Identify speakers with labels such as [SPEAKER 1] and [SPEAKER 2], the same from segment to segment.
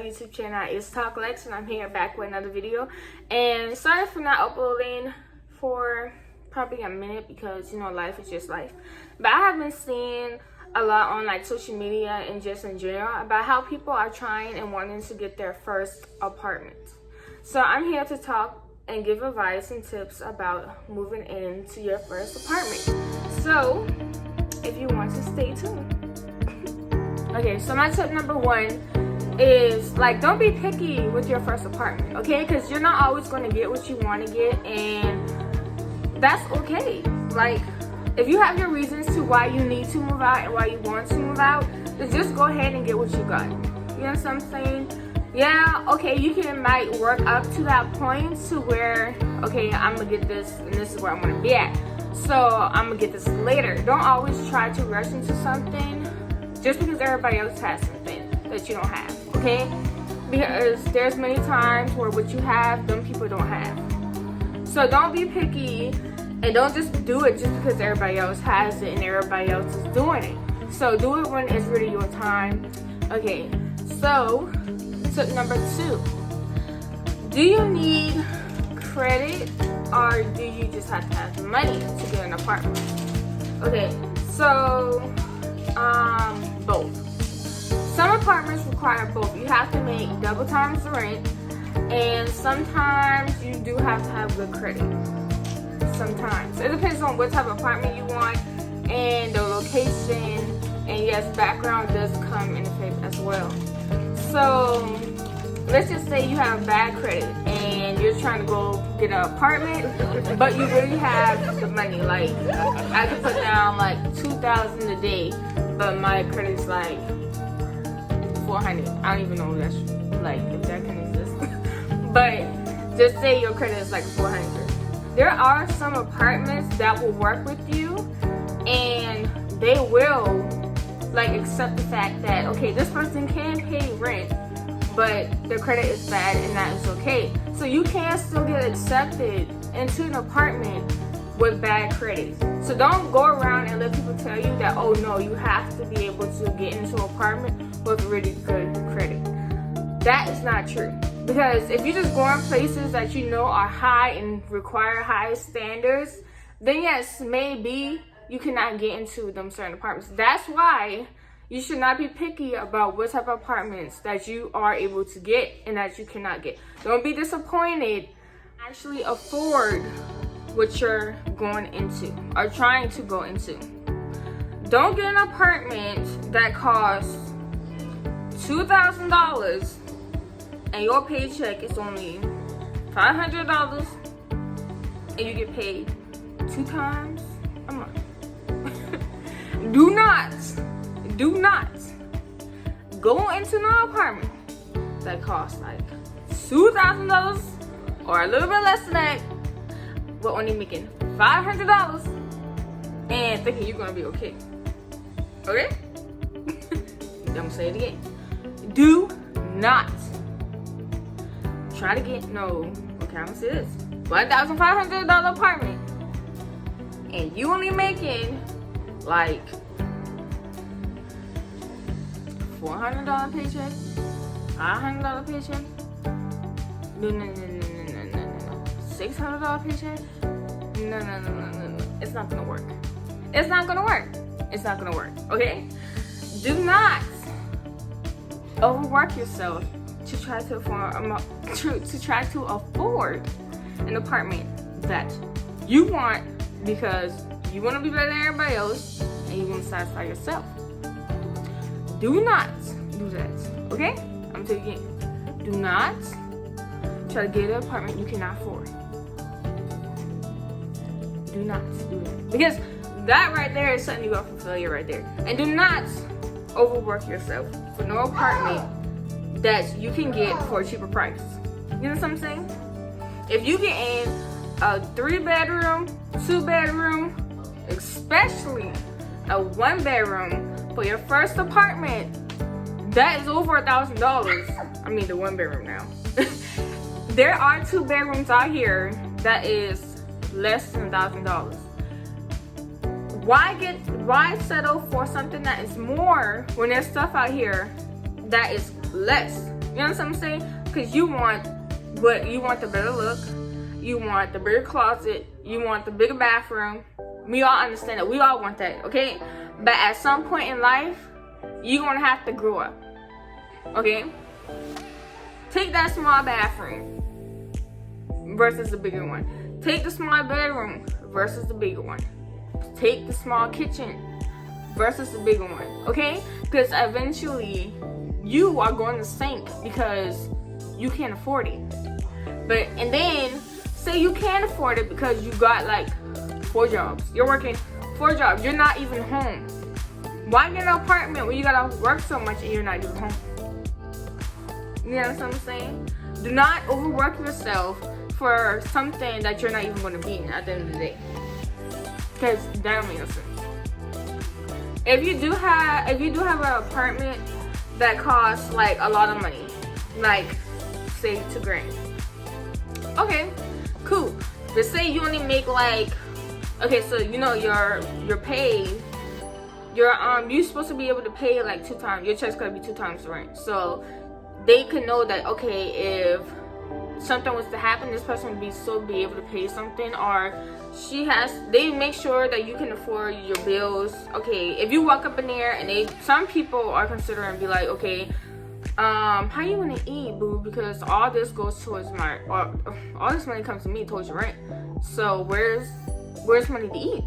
[SPEAKER 1] YouTube channel. It's Talk Lex, and I'm here back with another video. And sorry for not uploading for probably a minute because, you know, life is just life. But I have been seeing a lot on like social media and just in general about how people are trying and wanting to get their first apartment. So I'm here to talk and give advice and tips about moving into your first apartment. So if you want to, stay tuned. Okay, so my tip number one is, like, don't be picky with your first apartment, okay? Because you're not always going to get what you want to get, and that's okay. Like, if you have your reasons to why you need to move out and why you want to move out, then just go ahead and get what you got. You know what I'm saying? Yeah, okay, you might work up to that point to where, okay, I'm going to get this, and this is where I'm going to be at. So I'm going to get this later. Don't always try to rush into something just because everybody else has something that you don't have, okay? Because there's many times where what you have, them people don't have. So don't be picky and don't just do it just because everybody else has it and everybody else is doing it. So do it when it's really your time. Okay, so tip number two. Do you need credit or do you just have to have money to get an apartment? Okay, so both. Some apartments require both. You have to make double times the rent, and sometimes you do have to have good credit. Sometimes. It depends on what type of apartment you want and the location, and yes, background does come into play as well. So let's just say you have bad credit and you're trying to go get an apartment, but you really have the money. Like, I could put down like $2,000 a day, but my credit's like 400. I don't even know if that's like if that can exist. But just say your credit is like 400. There are some apartments that will work with you, and they will like accept the fact that, okay, this person can pay rent, but their credit is bad, and that is okay. So you can still get accepted into an apartment with bad credit. So don't go around and let people tell you that, oh no, you have to be able to get into an apartment with really good credit. That is not true. Because if you just go in places that you know are high and require high standards, then yes, maybe you cannot get into them certain apartments. That's why you should not be picky about what type of apartments that you are able to get and that you cannot get. Don't be disappointed. Actually afford what you're going into or trying to go into. Don't get an apartment that costs $2,000 and your paycheck is only $500 and you get paid 2 times a month. Do not go into an apartment that costs like $2,000 or a little bit less than that, but only making $500 and thinking you're gonna be okay. Okay? I'm gonna say it again. Do not try to get, no, okay, I'm gonna say this. $1,500 apartment and you only making like $400 paycheck, $500 paycheck, no, $600 paycheck, no, it's not gonna work. It's not gonna work. It's not gonna work, okay? Do not overwork yourself to try to afford an apartment that you want because you want to be better than everybody else and you want to satisfy yourself. Do not do that, okay? I'm telling you again. Do not try to get an apartment you cannot afford. Do not do that. Because that right there is setting you up for failure right there. And do not overwork yourself for no apartment that you can get for a cheaper price. You know what I'm saying? If you get in a 3-bedroom, 2-bedroom, especially a 1-bedroom for your first apartment, that is over $1,000. I mean the 1-bedroom now. There are 2-bedrooms out here that is less than $1,000. Why settle for something that is more when there's stuff out here that is less? You know what I'm saying? Because you want the better look, you want the bigger closet, you want the bigger bathroom. We all understand that. We all want that, okay? But at some point in life, you're gonna have to grow up, okay? Take that small bathroom versus the bigger one. Take the small bedroom versus the bigger one. Take the small kitchen versus the bigger one, okay? Because eventually you are going to sink because you can't afford it. And then say you can't afford it because you got like 4 jobs. You're working 4 jobs. You're not even home. Why get an apartment when you gotta work so much and you're not even home? You know what I'm saying? Do not overwork yourself for something that you're not even going to be in at the end of the day. Because that don't make no sense. If you do have an apartment that costs like a lot of money, like say $2,000, okay, cool. But say you only make like, okay, so you know your pay, you're supposed to be able to pay like 2 times. Your check's gonna be 2 times the rent. So they can know that, okay, if something was to happen, this person would be able to pay something, or they make sure that you can afford your bills. Okay, if you walk up in there and some people are considering be like, okay, how you want to eat, boo? Because all this goes towards all this money comes to me towards your rent. So where's money to eat?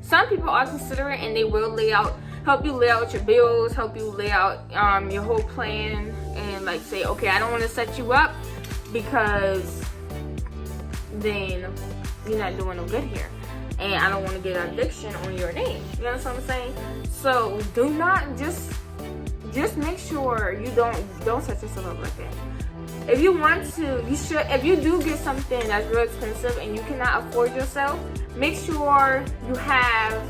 [SPEAKER 1] Some people are considering, and they will help you lay out your bills, help you lay out your whole plan, and like say, okay, I don't want to set you up because then you're not doing no good here, and I don't want to get an eviction on your name. You know what I'm saying? So do not just make sure you don't set yourself up like that. If you want to, you should. If you do get something that's real expensive and you cannot afford yourself, make sure you have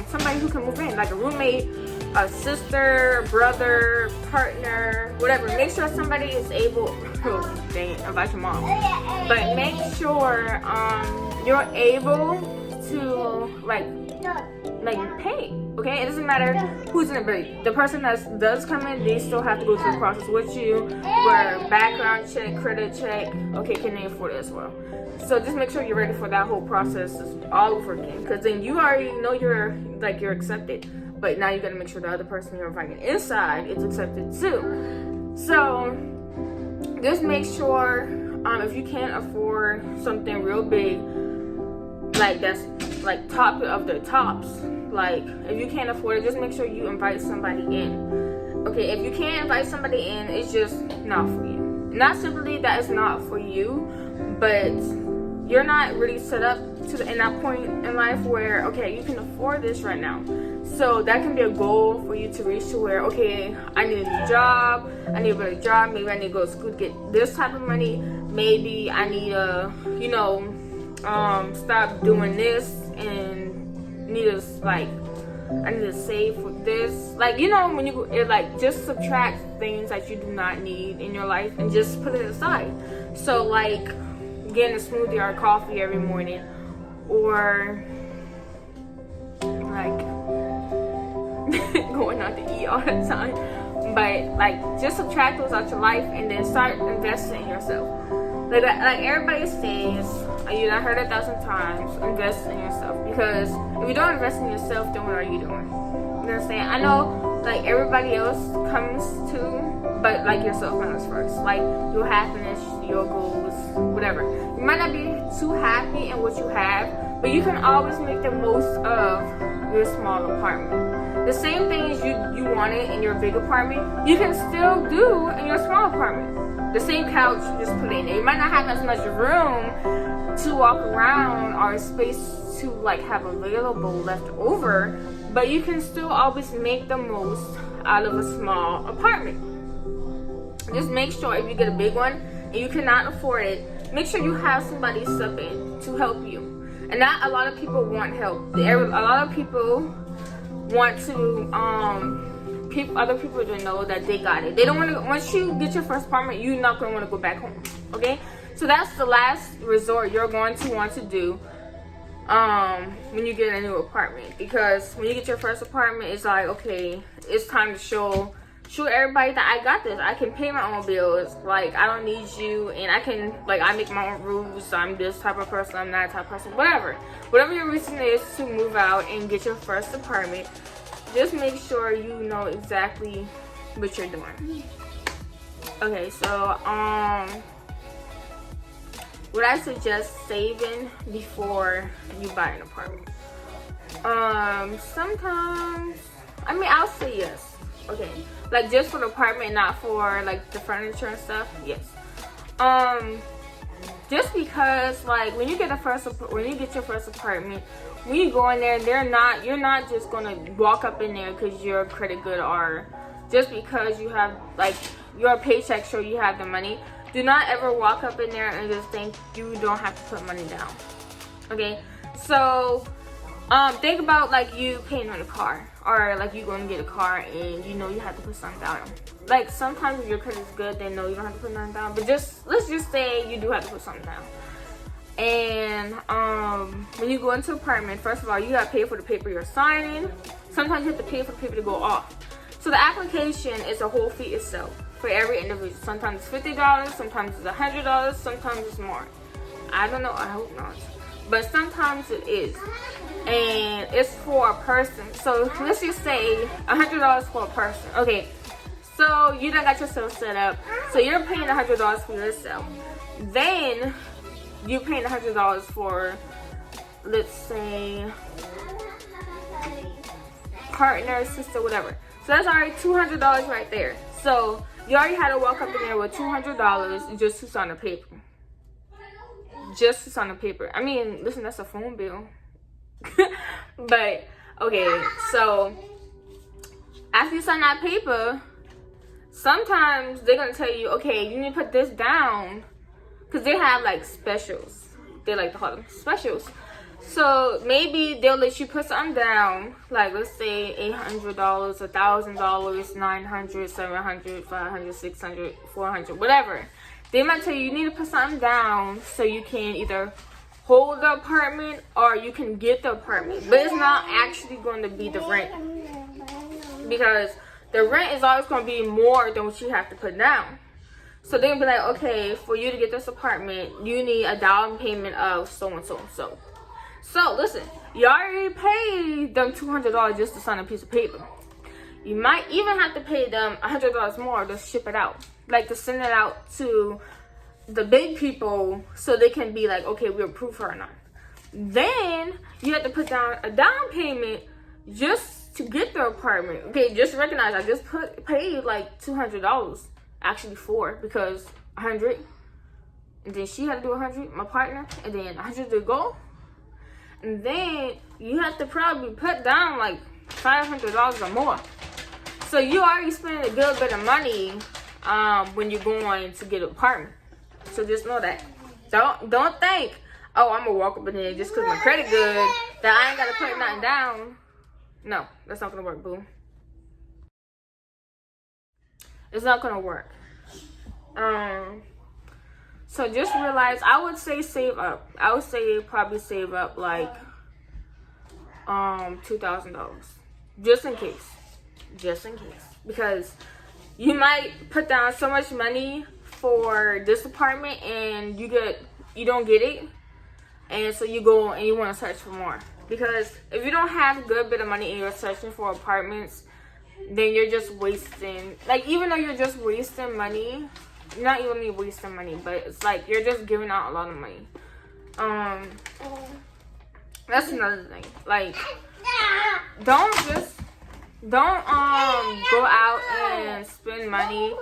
[SPEAKER 1] somebody who can move in, like a roommate, a sister, brother, partner, whatever. Make sure somebody is able. Oh, dang it, invite your mom. But make sure you're able to like pay. Okay, it doesn't matter who's in it. The person that does come in, they still have to go through the process with you, where background check, credit check. Okay, can they afford it as well? So just make sure you're ready for that whole process all over again, because then you already know you're accepted, but now you gotta make sure the other person you're inviting inside is accepted too. So just make sure if you can't afford something real big, like that's like top of the tops, like if you can't afford it, just make sure you invite somebody in. Okay, if you can't invite somebody in, it's just not for you. Not simply that it's not for you, but you're not really set up in that point in life where, okay, you can afford this right now. So that can be a goal for you to reach to where, okay, I need a new job, I need a better job, maybe I need to go to school to get this type of money, maybe I need to, stop doing this and I need to save for this. Like, when just subtract things that you do not need in your life and just put it aside. So like getting a smoothie or a coffee every morning, or like going out to eat all the time. But like just subtract those out your life and then start investing in yourself. Like everybody says, you done heard 1,000 times, invest in yourself. Because if you don't invest in yourself, then what are you doing? You know what I'm saying? I know like everybody else comes to, but like yourself comes first. Like your happiness, your goals, whatever. You might not be too happy in what you have, but you can always make the most of your small apartment. The same things you wanted in your big apartment, you can still do in your small apartment. The same couch, just put it in there. You might not have as much room to walk around or space to like have available left over, but you can still always make the most out of a small apartment. Just make sure if you get a big one and you cannot afford it, make sure you have somebody step in to help you. And not a lot of people want help. A lot of people want to other people to know that they got it. They don't want to. Once you get your first apartment, you're not going to want to go back home. Okay, so that's the last resort you're going to want to do when you get a new apartment. Because when you get your first apartment, it's like, okay, it's time to show show everybody that I got this. I can pay my own bills. Like, I don't need you, and I can, like, I make my own rules. I'm this type of person, I'm that type of person, whatever your reason is to move out and get your first apartment, just make sure you know exactly what you're doing. Okay, so would I suggest saving before you buy an apartment? Sometimes, I mean, I'll say yes. Okay, like just for the apartment, not for like the furniture and stuff. Yes. Just because, like, when you get your first apartment, when you go in there, you're not just gonna walk up in there because you're credit good, or just because you have, like, your paycheck show you have the money. Do not ever walk up in there and just think you don't have to put money down. Okay, so think about, like, you paying on a car, or like you going to get a car and you know you have to put something down. Like, sometimes if your credit is good, then no, you don't have to put nothing down, but let's just say you do have to put something down. And when you go into an apartment, first of all, you gotta pay for the paper you're signing. Sometimes you have to pay for the paper to go off. So the application is a whole fee itself for every individual. Sometimes it's $50, sometimes it's $100, sometimes it's more. I don't know, I hope not, but sometimes it is. And it's for a person. So let's just say $100 for a person. Okay, so you done got yourself set up. So you're paying $100 for yourself. Then you're paying $100 for, let's say, partner, sister, whatever. So that's already $200 right there. So you already had to walk up in there with $200 just to sign the paper. Just to sign the paper. I mean, listen, that's a phone bill. But okay, so after you sign that paper, sometimes they're gonna tell you, okay, you need to put this down, because they have like specials. They like to call them specials. So maybe they'll let you put something down, like let's say $800, $1,000, $900, $700, $500, $600, $400, whatever. They might tell you need to put something down so you can either hold the apartment or you can get the apartment, but it's not actually going to be the rent, because the rent is always going to be more than what you have to put down. So they'll be like, okay, for you to get this apartment, you need a down payment of so and so and so. So listen, you already paid them $200 just to sign a piece of paper. You might even have to pay them $100 more to ship it out, like to send it out to the big people so they can be like, okay, we approve her or not. Then you have to put down a down payment just to get the apartment. Okay, just recognize I just paid like $200, actually $4, because 100, and then she had to do 100, my partner, and then 100 to go, and then you have to probably put down like $500 or more. So you already spending a good bit of money when you're going to get an apartment. So just know that. Don't think, oh, I'm gonna walk up in there just because my credit good, that I ain't gotta put nothing down. No, that's not gonna work, boo. It's not gonna work. So just realize, I would say save up. I would say probably save up like $2,000, just in case. Just in case, because you might put down so much money for this apartment and you don't get it, and so you go and you want to search for more. Because if you don't have a good bit of money and you're searching for apartments, then you're just wasting, like, even though you're just wasting money, not even wasting money, but it's like you're just giving out a lot of money. That's another thing. Like, don't go out and spend money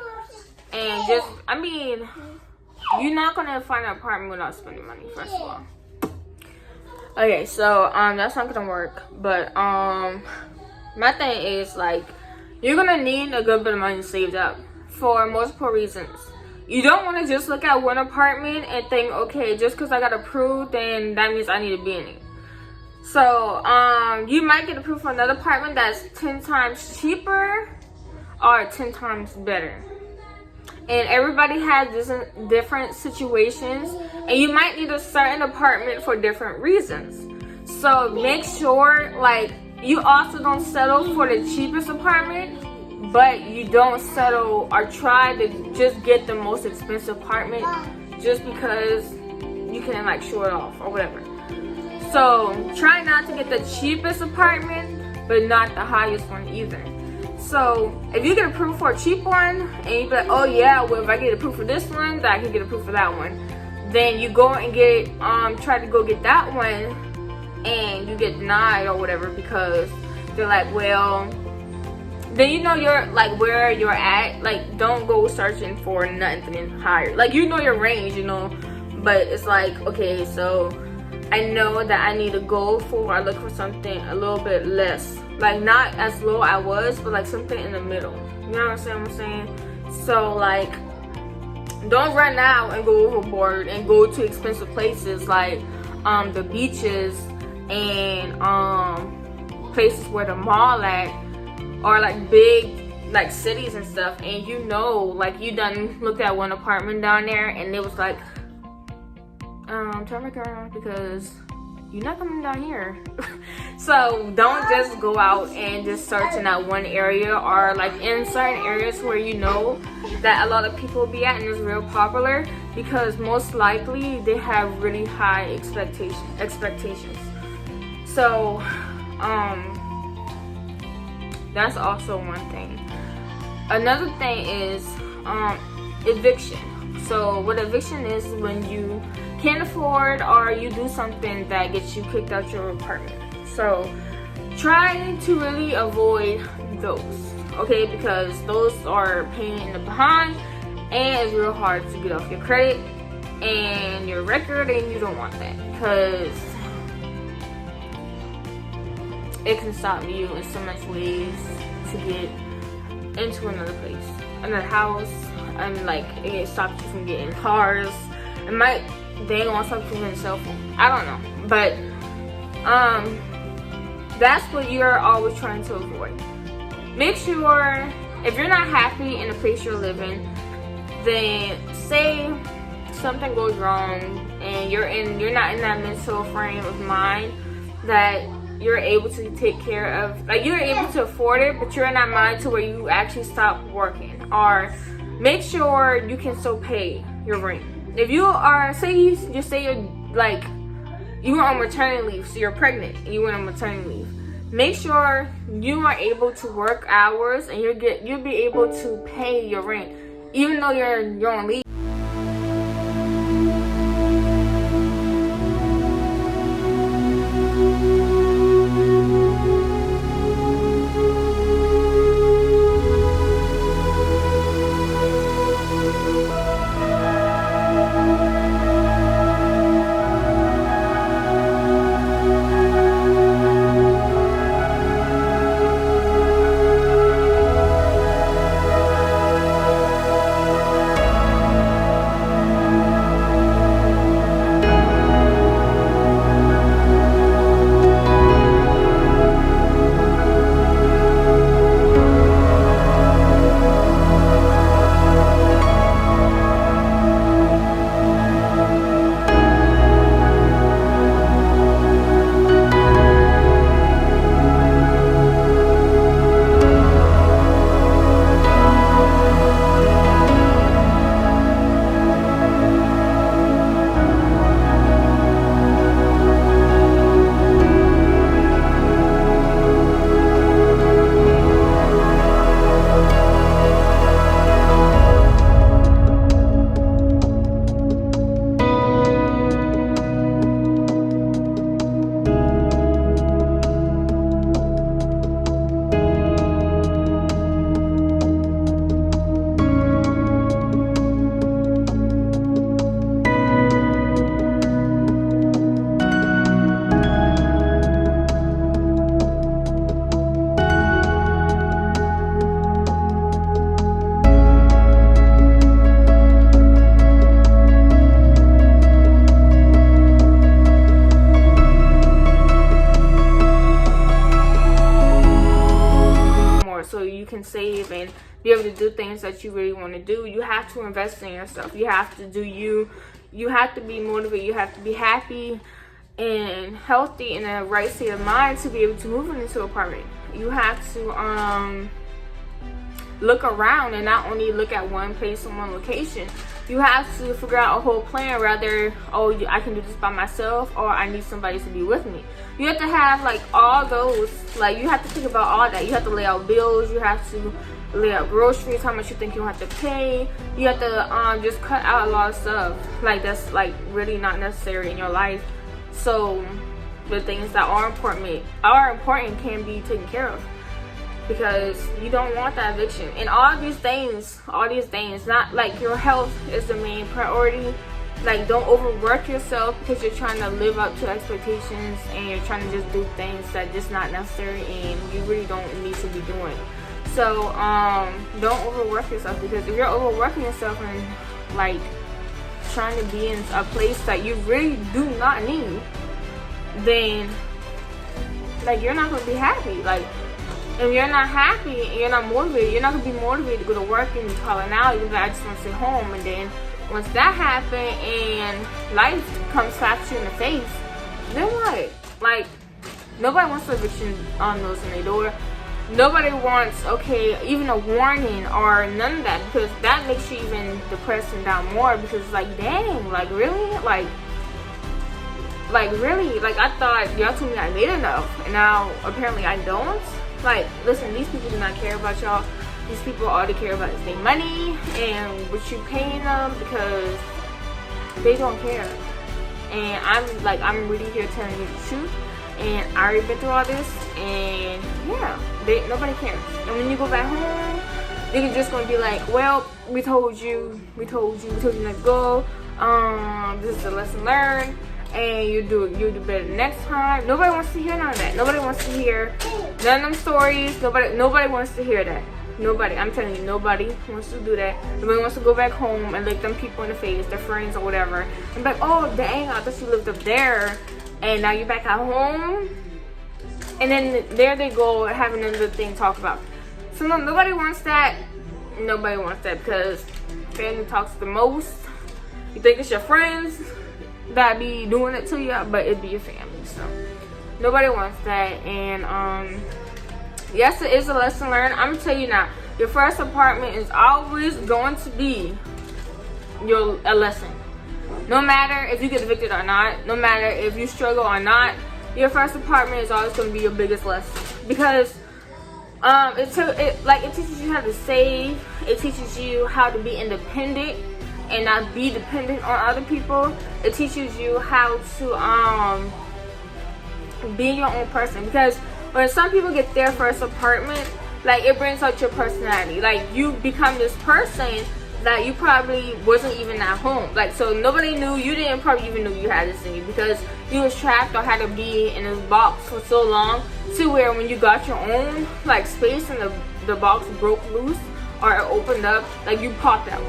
[SPEAKER 1] and just, I mean, you're not gonna find an apartment without spending money, first of all. Okay, so that's not gonna work. But my thing is, like, you're gonna need a good bit of money saved up for multiple reasons. You don't want to just look at one apartment and think, okay, just because I got approved, then that means I need to be in it. So you might get approved for another apartment that's 10 times cheaper or 10 times better. And everybody has different situations, and you might need a certain apartment for different reasons. So make sure, like, you also don't settle for the cheapest apartment but you don't settle or try to just get the most expensive apartment just because you can like show it off or whatever. So try not to get the cheapest apartment, but not the highest one either. So if you get approved for a cheap one and you be like, oh yeah, well if I get approved for this one, then I can get approved for that one. Then you go and get try to go get that one and you get denied or whatever because they're like, well, then you know you're like where you're at. Like, don't go searching for nothing higher. Like, you know your range, you know, but it's like, okay, so I know that I need to go for, I look for something a little bit less, like not as low I was, but like something in the middle. You know what I'm saying? So like, don't run out and go overboard and go to expensive places like the beaches and places where the mall at, or like big like cities and stuff, and you know, like you done looked at one apartment down there and it was like, turn back around because you're not coming down here. So don't just go out and just search in that one area, or like in certain areas where you know that a lot of people be at and it's real popular, because most likely they have really high expectations. So that's also one thing. Another thing is eviction. So what eviction is when you can't afford or you do something that gets you kicked out your apartment. So try to really avoid those, okay? Because those are pain in the behind and it's real hard to get off your credit and your record, and you don't want that because it can stop you in so much ways to get into another place, another house, and like it stops you from getting cars. It might, they ain't gonna stop you from getting a cell phone. I don't know, but that's what you're always trying to avoid. Make sure if you're not happy in the place you're living, then say something goes wrong and you're not in that mental frame of mind that you're able to take care of, like you're able to afford it, but you're in that mind to where you actually stop working. Or make sure you can still pay your rent. If you are, say you're like, you were on maternity leave, so you're pregnant and you went on maternity leave, make sure you are able to work hours and you'll be able to pay your rent even though you're on leave. Save and be able to do things that you really want to do. You have to invest in yourself. You have to do you have to be motivated. You have to be happy and healthy in a right state of mind to be able to move into an apartment. You have to look around and not only look at one place and one location. You have to figure out a whole plan, rather, oh, I can do this by myself, or I need somebody to be with me. You have to have like all those, like you have to think about all that. You have to lay out bills, you have to lay out groceries, how much you think you have to pay. You have to just cut out a lot of stuff like that's like really not necessary in your life. So the things that are important can be taken care of, because you don't want that eviction. And all these things, not like your health is the main priority. Like, don't overwork yourself because you're trying to live up to expectations and you're trying to just do things that just not necessary and you really don't need to be doing. So don't overwork yourself, because if you're overworking yourself and like trying to be in a place that you really do not need, then like you're not gonna be happy. Like, if you're not happy and you're not motivated, you're not gonna be motivated to go to work and calling out. You're like, I just want to stay home. And then once that happens and life comes slaps you in the face, then what? Like, nobody wants an eviction notice in their door. Nobody wants, okay, even a warning or none of that, because that makes you even depressed and down more. Because like, dang, like really, like really, like I thought y'all told me I made enough, and now apparently I don't. Like, listen, these people do not care about y'all. These people, all they care about is their money and what you paying them, because they don't care. And I'm really here telling you the truth. And I already been through all this, and yeah, nobody cares. And when you go back home, they're just gonna be like, well, we told you not to go. This is a lesson learned, and you do better next time. Nobody wants to hear none of that. Nobody wants to hear none of them stories. Nobody wants to hear that. Nobody. I'm telling you, nobody wants to do that. Nobody wants to go back home and look them people in the face, their friends or whatever, and be like, oh dang, I thought you lived up there, and now you're back at home. And then there they go having another thing to talk about. So no, nobody wants that. Nobody wants that, because family talks the most. You think it's your friends that be doing it to you, but it be your family. So nobody wants that. And yes, it is a lesson learned. I'm gonna tell you now, your first apartment is always going to be a lesson. No matter if you get evicted or not, no matter if you struggle or not, your first apartment is always going to be your biggest lesson, because it teaches you how to save. It teaches you how to be independent and not be dependent on other people. It teaches you how to be your own person, because when some people get their first apartment, like, it brings out your personality. Like, you become this person that you probably wasn't even at home. Like, so nobody knew, you didn't probably even know you had this in you, because you was trapped or had to be in this box for so long, to where when you got your own like space and the box broke loose or it opened up, like, you popped out.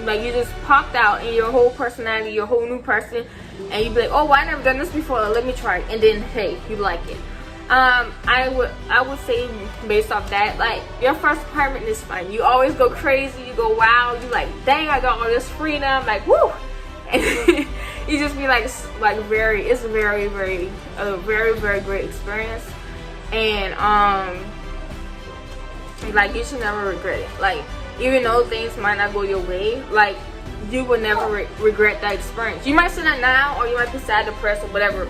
[SPEAKER 1] Like, you just popped out in your whole personality, your whole new person, and you'd be like, oh, well, I never done this before, let me try it. And then, hey, you like it. I would say, based off that, like, your first apartment is fun. You always go crazy, you go wild, you like, dang, I got all this freedom, like, woo. And you just be like it's a very, very great experience. And like, you should never regret it. Like, even though things might not go your way, like, you will never regret that experience. You might say that now, or you might be sad, depressed, or whatever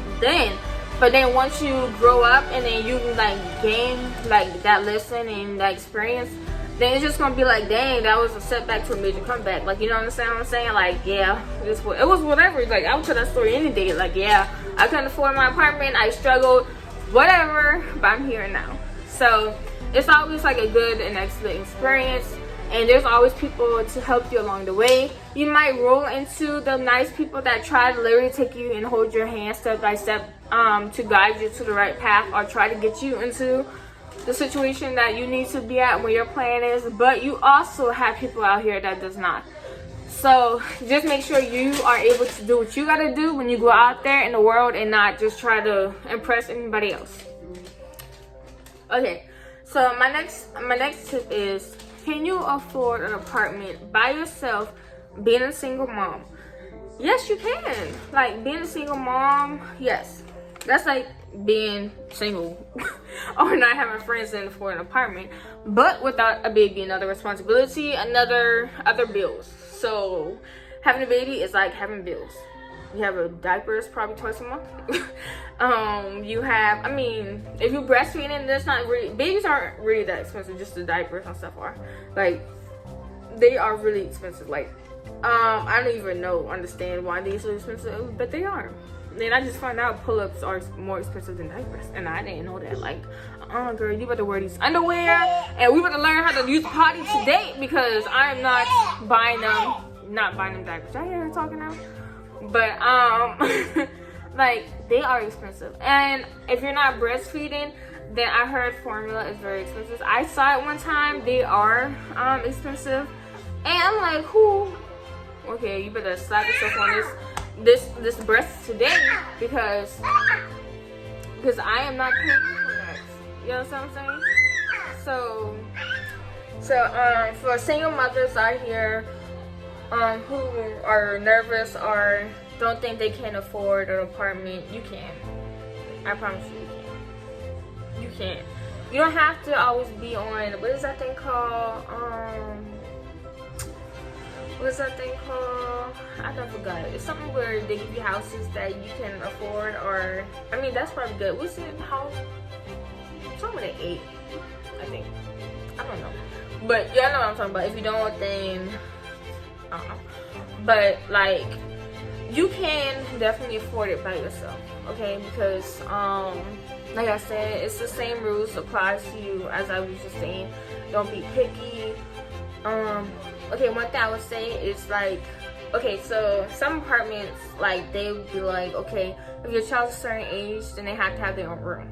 [SPEAKER 1] but then once you grow up and then you like gain like that lesson and that experience, then it's just gonna be like, dang, that was a setback to a major comeback. Like, you know what I'm saying? Like, yeah, it was whatever. Like, I would tell that story any day. Like, yeah, I couldn't afford my apartment, I struggled, whatever, but I'm here now. So it's always like a good and excellent experience. And there's always people to help you along the way. You might roll into the nice people that try to literally take you and hold your hand step by step to guide you to the right path, or try to get you into the situation that you need to be at when your plan is. But you also have people out here that does not. So just make sure you are able to do what you gotta do when you go out there in the world, and not just try to impress anybody else. Okay, so my next tip is, can you afford an apartment by yourself being a single mom? Yes, you can. Like, being a single mom, yes, That's like being single or not having friends in for an apartment, but without a baby, another responsibility, other bills. So having a baby is like having bills. You have a diapers probably twice a month. You have, I mean, if you're breastfeeding, that's not really, babies aren't really that expensive, just the diapers and stuff are. Like, they are really expensive. Like, I don't even understand why they're so expensive, but they are. Then I just found out pull-ups are more expensive than diapers, and I didn't know that. Like, girl, you better wear these underwear, and we better learn how to use potty today, because I am not buying them diapers. I hear her talking now, but like, they are expensive. And if you're not breastfeeding, then I heard formula is very expensive. I saw it one time. They are expensive, and I'm like, who? Okay, you better slap yourself on this breast today, because I am not paying for that. You know what I'm saying? So for single mothers out here who are nervous or don't think they can afford an apartment, you can. I promise you, you can. You don't have to always be on, what is that thing called? What's that thing called? I forgot. It's something where they give you houses that you can afford, or, I mean, that's probably good. What's it, house? Something with an 8, I think. I don't know. But y'all know what I'm talking about. If you don't, then, but, like, you can definitely afford it by yourself, okay? Because, like I said, it's the same rules applies to you as I was just saying. Don't be picky. Okay, one thing I would say is, like, okay, so some apartments, like, they would be like, okay, if your child's a certain age, then they have to have their own room.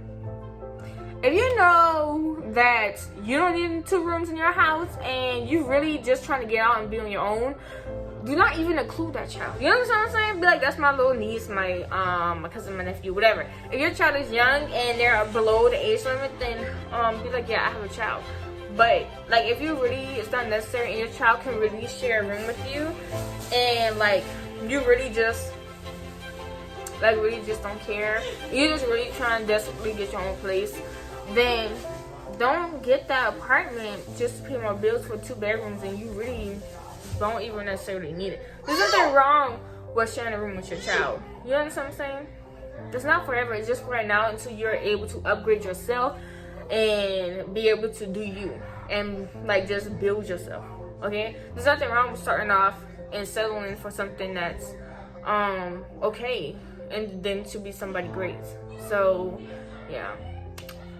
[SPEAKER 1] If you know that you don't need 2 rooms in your house and you really just trying to get out and be on your own, do not even include that child. You know what I'm saying? Be like, that's my little niece, my cousin, my nephew, whatever. If your child is young and they're below the age limit, then be like, yeah, I have a child. But, like, if you really, it's not necessary and your child can really share a room with you, and, like, you really just, like, really just don't care, you're just really trying to desperately get your own place, then don't get that apartment just to pay more bills for 2 bedrooms and you really don't even necessarily need it. There's nothing wrong with sharing a room with your child. You understand what I'm saying? It's not forever. It's just for right now until you're able to upgrade yourself and be able to do you and, like, just build yourself. Okay, there's nothing wrong with starting off and settling for something that's okay, and then to be somebody great. So yeah,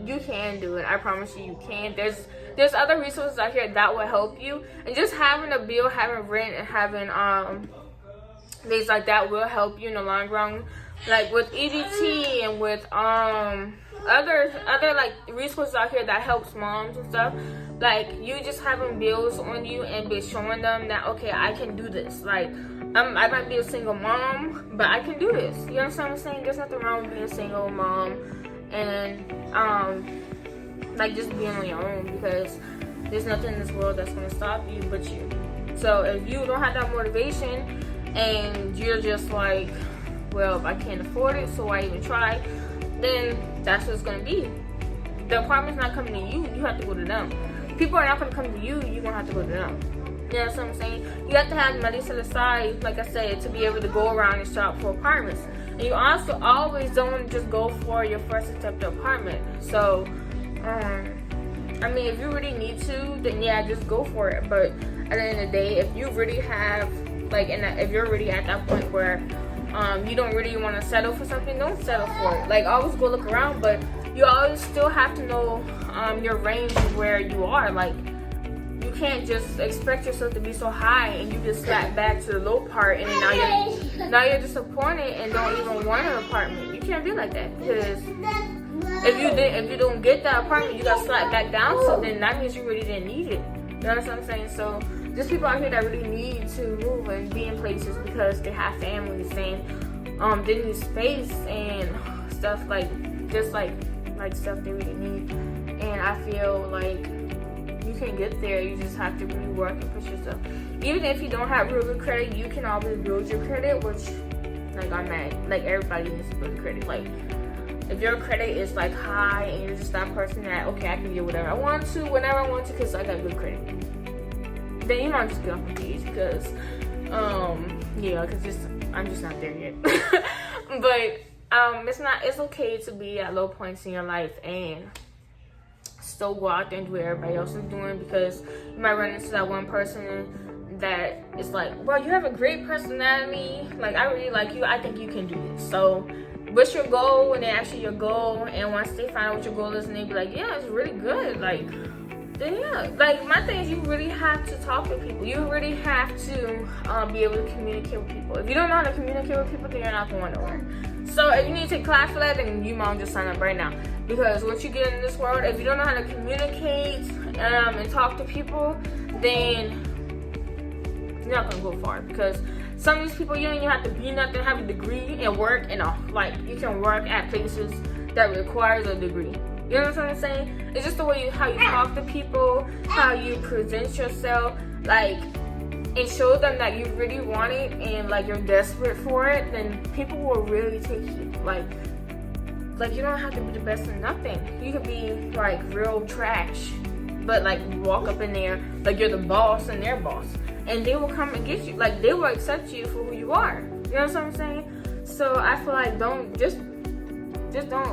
[SPEAKER 1] you can do it. I promise you, you can. There's other resources out here that will help you, and just having a bill, having rent, and having things like that will help you in the long run. Like with EBT and with other like resources out here that helps moms and stuff. Like, you just having bills on you and be showing them that, okay, I can do this. Like, I might be a single mom, but I can do this. You understand what I'm saying? There's nothing wrong with being a single mom and like, just being on your own, because there's nothing in this world that's gonna stop you but you. So if you don't have that motivation and you're just like, well, if I can't afford it, so why even try? Then that's what it's gonna be. The apartment's not coming to you. You have to go to them. People are not gonna come to you. You're gonna have to go to them. You know what I'm saying? You have to have money set aside, like I said, to be able to go around and shop for apartments. And you also always don't want to just go for your first attempt at apartment. So, I mean, if you really need to, then yeah, just go for it. But at the end of the day, if you really have, like, if you're really at that point where you don't really want to settle for something, don't settle for it. Like, always go look around, but you always still have to know your range of where you are. Like, you can't just expect yourself to be so high and you just slap back to the low part, and then now you're disappointed and don't even want an apartment. You can't be like that, because if you don't get that apartment, you got slapped back down. So then that means you really didn't need it. You know what I'm saying? So there's people out here that really need to move and be in places because they have families and they need space and stuff, like, just like stuff they really need. And I feel like you can get there. You just have to really work and push yourself. Even if you don't have real good credit, you can always build your credit, which, like, I'm at, like, everybody needs to build credit. Like, if your credit is like high and you're just that person that, okay, I can get whatever I want to, whenever I want to, because I got good credit, then you might just get off the page, because, yeah, because I'm just not there yet. But, it's okay to be at low points in your life and still go out there and do what everybody else is doing, because you might run into that one person that is like, well, you have a great personality, like, I really like you, I think you can do this. So what's your goal? When they ask you your goal, and once they find out what your goal is and they be like, yeah, it's really good, like, then yeah. Like, my thing is, you really have to talk with people. You really have to be able to communicate with people. If you don't know how to communicate with people, then you're not going nowhere. So if you need to take class for that, then you might just sign up right now. Because once you get in this world, if you don't know how to communicate and talk to people, then you're not gonna go far. Because some of these people, you don't even have to be nothing, have a degree and work, and like, you can work at places that requires a degree. You know what I'm saying? It's just the way how you talk to people, how you present yourself, like, and show them that you really want it and like you're desperate for it, then people will really take you. Like you don't have to be the best in nothing. You could be like real trash, but like you walk up in there like you're the boss and their boss, and they will come and get you. Like, they will accept you for who you are. You know what I'm saying? So I feel like don't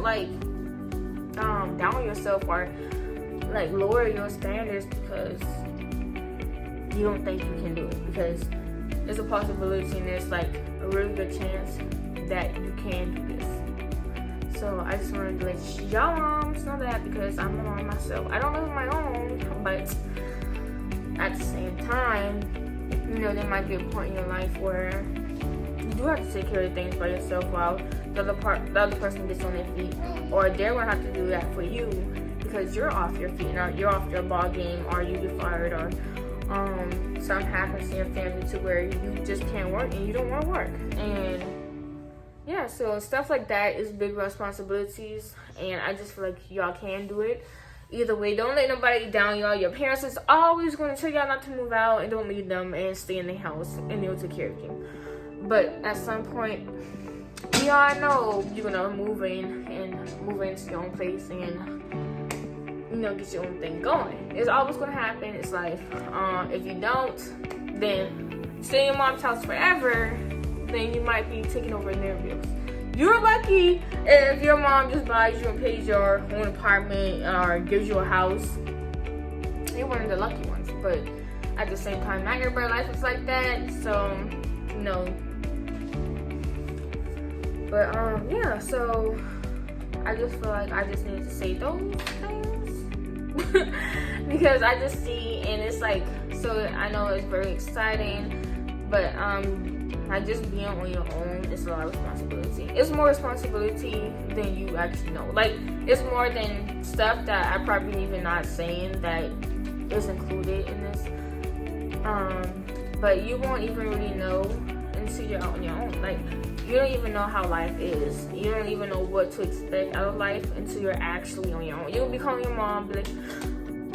[SPEAKER 1] like down yourself or like lower your standards because you don't think you can do it, because there's a possibility and there's like a really good chance that you can do this. So I just wanted to let y'all moms know that, because I'm a mom myself. I don't live on my own, but at the same time, you know, there might be a point in your life where you do have to take care of things by yourself while the other person gets on their feet, or they're gonna have to do that for you because you're off your feet, or you're off your ball game, or you get fired, or something happens in your family to where you just can't work and you don't want to work. And yeah, so stuff like that is big responsibilities, and I just feel like y'all can do it. Either way, don't let nobody down y'all. Your parents is always going to tell y'all not to move out, and don't leave them and stay in the house, and they'll take care of you. But at some point, we all know you're going to move into your own place and, you know, get your own thing going. It's always going to happen. It's life. If you don't, then stay in your mom's house forever, then you might be taking over their bills. You're lucky if your mom just buys you and pays your own apartment or gives you a house. You're one of the lucky ones. But at the same time, not everybody's life is like that. So, no. But, yeah, so I just feel like I just need to say those things. Because I just see, and it's like, so I know it's very exciting, but, like, just being on your own is a lot of responsibility. It's more responsibility than you actually know. Like, it's more than stuff that I probably even not saying that is included in this. But you won't even really know until you're on your own. Like, you don't even know how life is. You don't even know what to expect out of life until you're actually on your own. You'll be calling your mom, be like,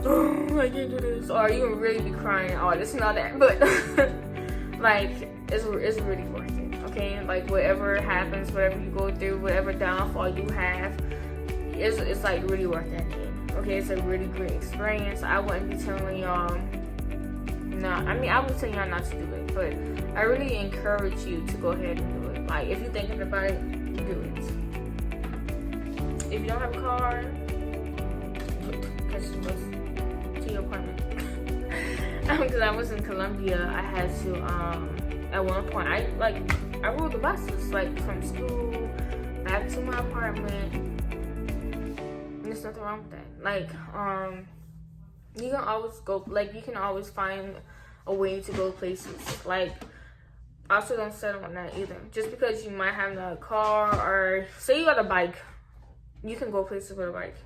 [SPEAKER 1] oh, I can't do this. Or you will really be crying, oh, this and all that. But, like, it's really worth it, okay? Like, whatever happens, whatever you go through, whatever downfall you have, it's like really worth it. Okay, it's a really great experience. I wouldn't be telling y'all, no, I mean, I would tell y'all not to do it, but I really encourage you to go ahead and do it. Like, if you're thinking about it, do it. If you don't have a car, catch the bus to your apartment. Because I was in Colombia, I had to, at one point, I rode the buses, like, from school back to my apartment. And there's nothing wrong with that. Like, you can always go, like, you can always find a way to go places. Like, also don't settle on that either. Just because you might have a car, or say you got a bike, you can go places with a bike,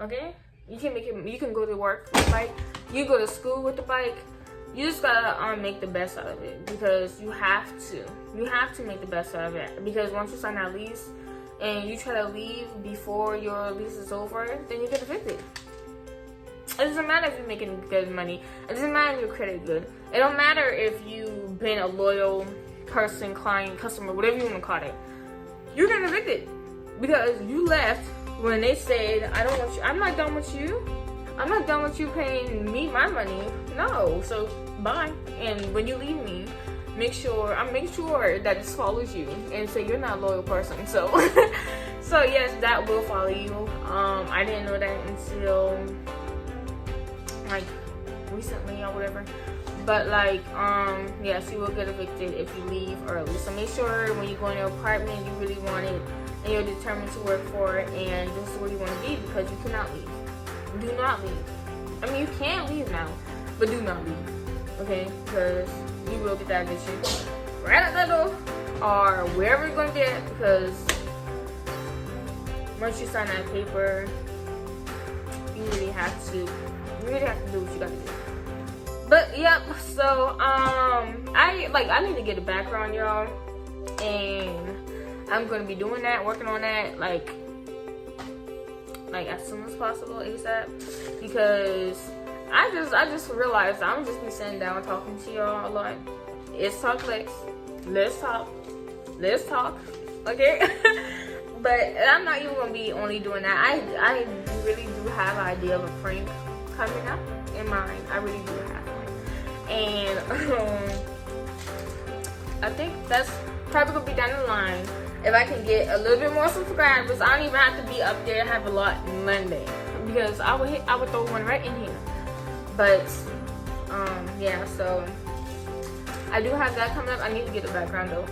[SPEAKER 1] okay? You can go to work with a bike. You go to school with the bike. You just gotta make the best out of it, because you have to make the best out of it. Because once you sign that lease and you try to leave before your lease is over, then you get evicted. It doesn't matter if you're making good money. It doesn't matter if your credit good. It don't matter if you've been a loyal person, client, customer, whatever you want to call it. You're getting evicted. because you left when they said, I don't want you, I'm not done with you. I'm not done with you paying me my money. No, so bye. And when you leave me, make sure that it follows you and say you're not a loyal person. So so yes, that will follow you. I didn't know that until like recently or whatever. But like yes, you will get evicted if you leave early. So make sure when you go in your apartment you really want it and you're determined to work for it and this is where you want to be, because you cannot leave. Do not leave. I mean, you can leave now, but do not leave, okay? Because you will get that eviction right at the door or wherever you're going to get, because once you sign that paper, you really have to do what you got to do. But yep, so I need to get a background, y'all, and I'm going to be doing that, working on that, like as soon as possible, ASAP, because I just realized I'm just be sitting down talking to y'all a lot. It's Talk Lex. Let's talk, okay? But I'm not even gonna be only doing that. I really do have an idea of a prank coming up in mind. I really do have one, and I think that's probably gonna be down the line. If I can get a little bit more subscribers, I don't even have to be up there and have a lot Monday, because I would throw one right in here. But yeah, so I do have that coming up. I need to get a background though,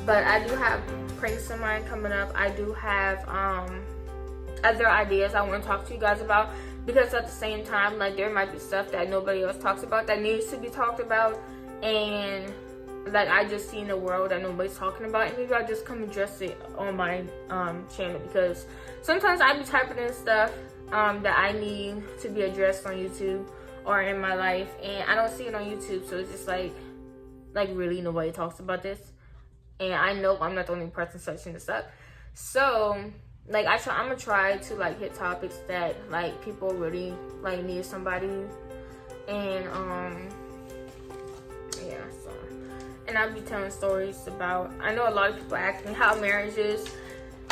[SPEAKER 1] but I do have pranks in mind coming up. I do have other ideas I want to talk to you guys about, because at the same time, like, there might be stuff that nobody else talks about that needs to be talked about, and that I just see in the world that nobody's talking about, and maybe I'll just come address it on my channel, because sometimes I be typing in stuff that I need to be addressed on YouTube or in my life, and I don't see it on YouTube, so it's just like really nobody talks about this, and I know I'm not the only person searching this up. So like I'm gonna try to like hit topics that like people really like need somebody, and yeah, so. And I'll be telling stories about, I know a lot of people ask me how marriage is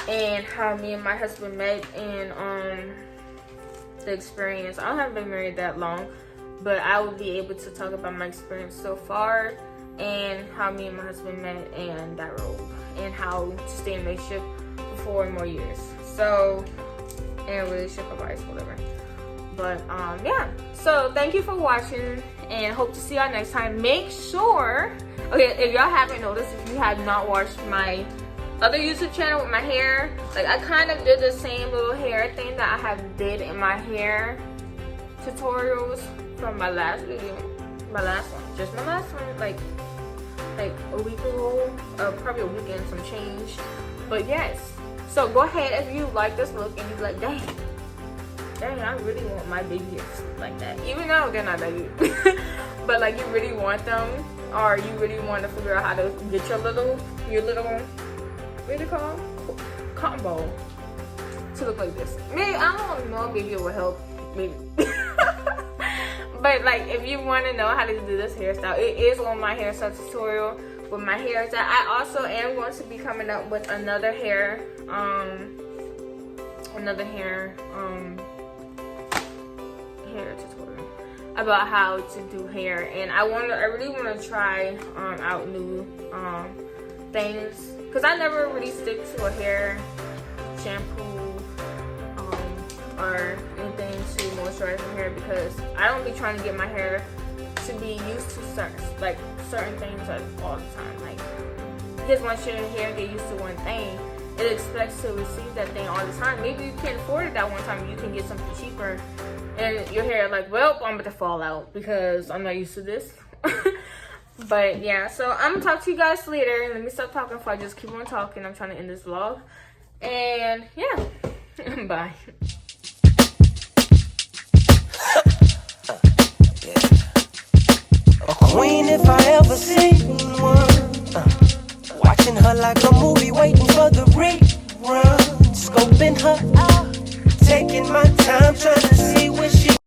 [SPEAKER 1] and how me and my husband met, and the experience. I haven't been married that long, but I will be able to talk about my experience so far and how me and my husband met and that road, and how to stay in a relationship for 4 more years. So, and relationship advice, whatever. But yeah, so thank you for watching and hope to see y'all next time. Make sure, okay, if y'all haven't noticed, if you have not watched my other YouTube channel with my hair, like I kind of did the same little hair thing that I have did in my hair tutorials from my last video, my last one, like a week ago, probably a week and some change. But yes, so go ahead if you like this look and you're like, dang, I really want my baby hairs like that, even though they're not that good. But like, you really want them, or you really want to figure out how to get your little what do you call them? Cotton ball to look like this. Maybe, I don't know, maybe it will help, maybe. But like, if you want to know how to do this hairstyle, it is on my hairstyle tutorial with my hair. I also am going to be coming up with another hair tutorial about how to do hair, and I really want to try out new things, because I never really stick to a hair shampoo or anything to moisturize my hair, because I don't be trying to get my hair to be used to certain things all the time. Like, because once your hair get used to one thing, it expects to receive that thing all the time. Maybe you can't afford it that one time, you can get something cheaper, and your hair like, well, I'm about to fall out because I'm not used to this. But yeah, so I'm gonna talk to you guys later. Let me stop talking before I just keep on talking. I'm trying to end this vlog, and yeah. Bye.
[SPEAKER 2] A queen if I ever seen one. Watching her like a movie, waiting for the rerun. Scoping her out, taking my time, trying to see where she